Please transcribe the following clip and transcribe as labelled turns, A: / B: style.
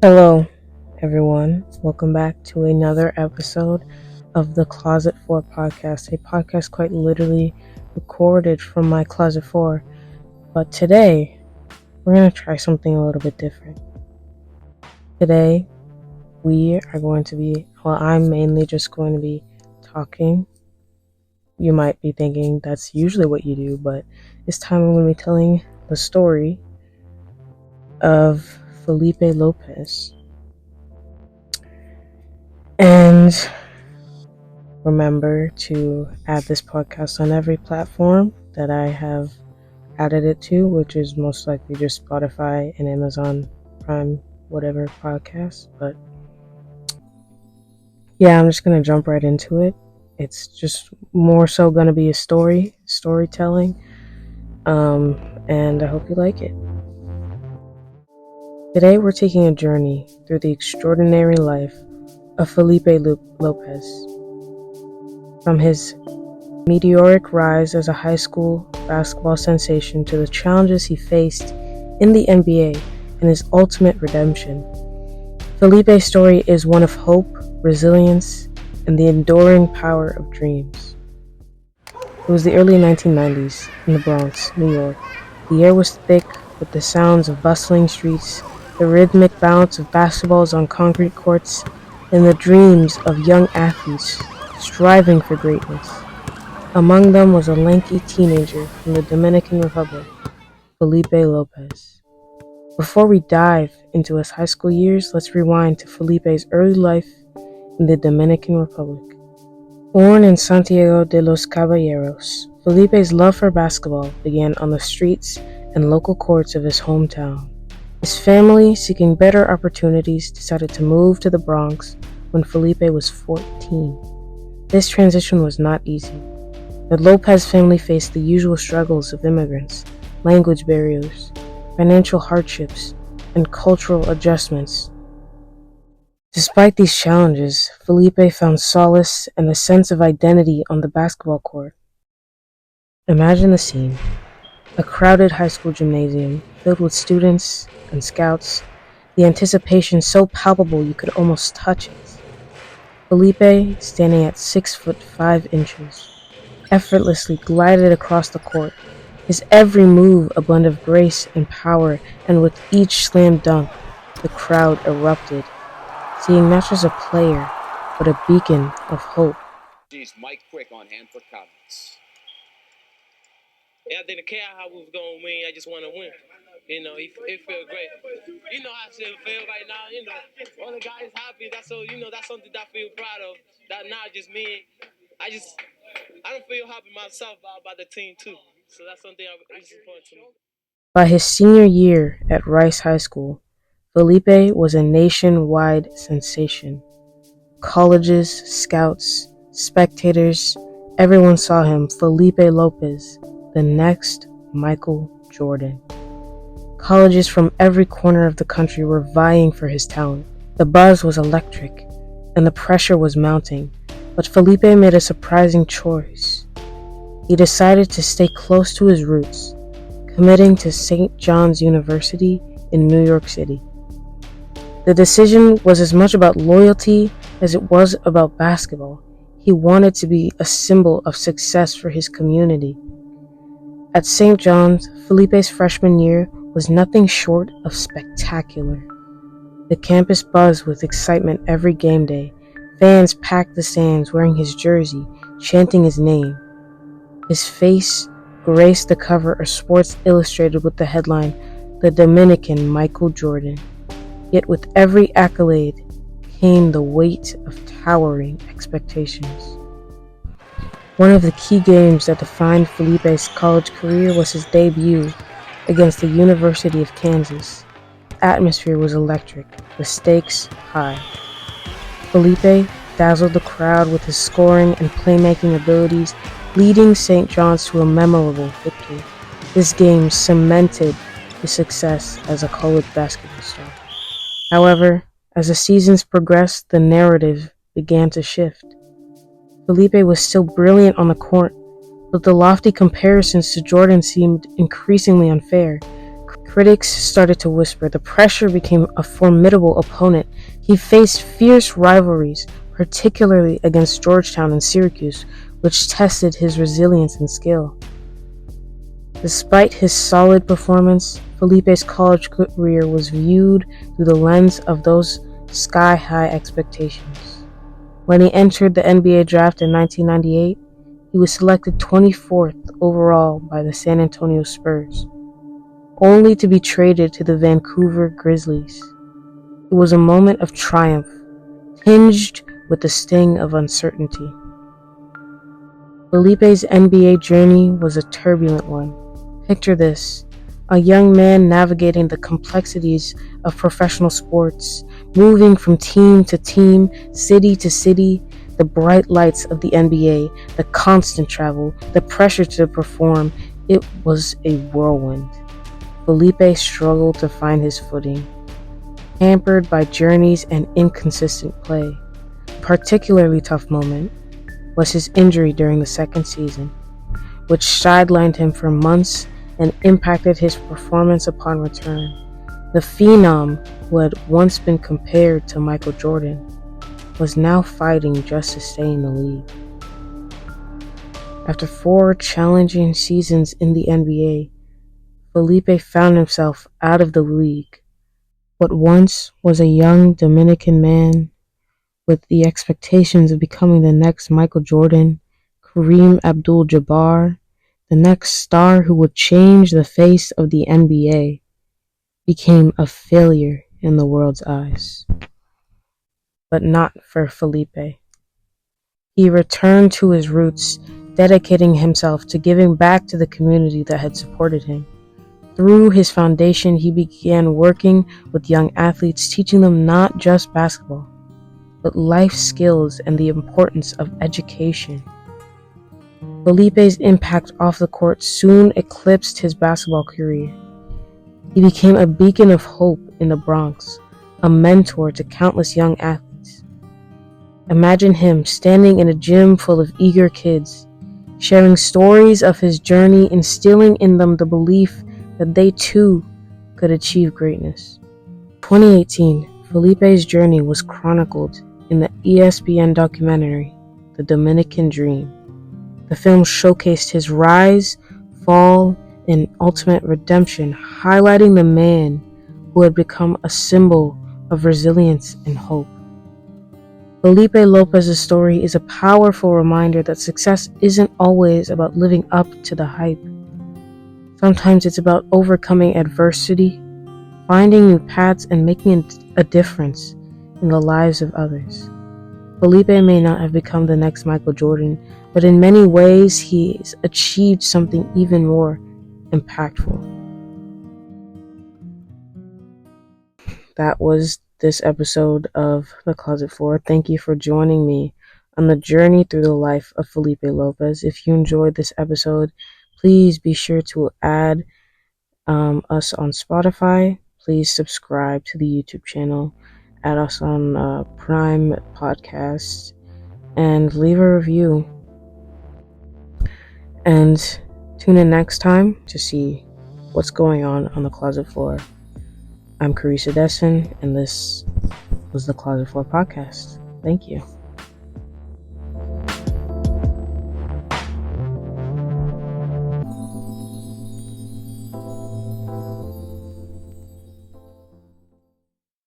A: Hello, everyone. Welcome back to another episode of the Closet 4 podcast, a podcast quite literally recorded from my Closet 4. But today, we're going to try something a little bit different. Today, I'm mainly just going to be talking. You might be thinking that's usually what you do, but this time I'm going to be telling the story of Felipe Lopez. And remember to add this podcast on every platform that I have added it to, which is most likely just Spotify and Amazon Prime, whatever podcast. But yeah, I'm just going to jump right into it. It's just more so going to be a storytelling, and I hope you like it. Today we're taking a journey through the extraordinary life of Felipe Lopez. From his meteoric rise as a high school basketball sensation to the challenges he faced in the NBA and his ultimate redemption, Felipe's story is one of hope, resilience, and the enduring power of dreams. It was the early 1990s in the Bronx, New York. The air was thick with the sounds of bustling streets, the rhythmic bounce of basketballs on concrete courts, and the dreams of young athletes striving for greatness. Among them was a lanky teenager from the Dominican Republic, Felipe Lopez. Before we dive into his high school years, let's rewind to Felipe's early life in the Dominican Republic. Born in Santiago de los Caballeros, Felipe's love for basketball began on the streets and local courts of his hometown. His family, seeking better opportunities, decided to move to the Bronx when Felipe was 14. This transition was not easy. The Lopez family faced the usual struggles of immigrants, language barriers, financial hardships, and cultural adjustments. Despite these challenges, Felipe found solace and a sense of identity on the basketball court. Imagine the scene. A crowded high school gymnasium filled with students and scouts, the anticipation so palpable you could almost touch it. Felipe, standing at 6'5", effortlessly glided across the court, his every move a blend of grace and power, and with each slam dunk, the crowd erupted, seeing not just a player, but a beacon of hope.
B: Mike Quick on hand for comments. Yeah, I didn't care how we was going to win. I just want to win. It felt great. You know how I still feel right now. All the guys happy. That's something that I feel proud of. That not just me. I don't feel happy myself about the team too. So that's something that's important to me.
A: By his senior year at Rice High School, Felipe was a nationwide sensation. Colleges, scouts, spectators, everyone saw him, Felipe Lopez, the next Michael Jordan. Colleges from every corner of the country were vying for his talent. The buzz was electric, and the pressure was mounting, but Felipe made a surprising choice. He decided to stay close to his roots, committing to St. John's University in New York City. The decision was as much about loyalty as it was about basketball. He wanted to be a symbol of success for his community. At St. John's, Felipe's freshman year was nothing short of spectacular. The campus buzzed with excitement every game day. Fans packed the stands wearing his jersey, chanting his name. His face graced the cover of Sports Illustrated with the headline, "The Dominican Michael Jordan." Yet with every accolade came the weight of towering expectations. One of the key games that defined Felipe's college career was his debut against the University of Kansas. The atmosphere was electric, the stakes high. Felipe dazzled the crowd with his scoring and playmaking abilities, leading St. John's to a memorable victory. This game cemented his success as a college basketball star. However, as the seasons progressed, the narrative began to shift. Felipe was still brilliant on the court, but the lofty comparisons to Jordan seemed increasingly unfair. Critics started to whisper the pressure became a formidable opponent. He faced fierce rivalries, particularly against Georgetown and Syracuse, which tested his resilience and skill. Despite his solid performance, Felipe's college career was viewed through the lens of those sky-high expectations. When he entered the NBA draft in 1998, he was selected 24th overall by the San Antonio Spurs, only to be traded to the Vancouver Grizzlies. It was a moment of triumph, tinged with the sting of uncertainty. Felipe's NBA journey was a turbulent one. Picture this: a young man navigating the complexities of professional sports, moving from team to team, city to city, the bright lights of the NBA, the constant travel, the pressure to perform. It was a whirlwind. Felipe struggled to find his footing, hampered by journeys and inconsistent play. A particularly tough moment was his injury during the second season, which sidelined him for months and impacted his performance upon return. The phenom, who had once been compared to Michael Jordan, was now fighting just to stay in the league. After 4 challenging seasons in the NBA, Felipe found himself out of the league. What once was a young Dominican man with the expectations of becoming the next Michael Jordan, Kareem Abdul-Jabbar, the next star who would change the face of the NBA, became a failure in the world's eyes. But not for Felipe. He returned to his roots, dedicating himself to giving back to the community that had supported him. Through his foundation, he began working with young athletes, teaching them not just basketball, but life skills and the importance of education. Felipe's impact off the court soon eclipsed his basketball career. He became a beacon of hope in the Bronx, a mentor to countless young athletes. Imagine him standing in a gym full of eager kids, sharing stories of his journey, instilling in them the belief that they too could achieve greatness. In 2018, Felipe's journey was chronicled in the ESPN documentary, The Dominican Dream. The film showcased his rise, fall, and ultimate redemption, highlighting the man who had become a symbol of resilience and hope. Felipe Lopez's story is a powerful reminder that success isn't always about living up to the hype. Sometimes it's about overcoming adversity, finding new paths, and making a difference in the lives of others. Felipe may not have become the next Michael Jordan, but in many ways he's achieved something even more impactful. That was this episode of The Closet 4. Thank you for joining me on the journey through the life of Felipe Lopez. If you enjoyed this episode, please be sure to add us on Spotify. Please subscribe to the YouTube channel. Add us on Prime Podcasts and leave a review. And tune in next time to see what's going on the Closet Floor. I'm Carissa Desson, and this was the Closet Floor Podcast. Thank you.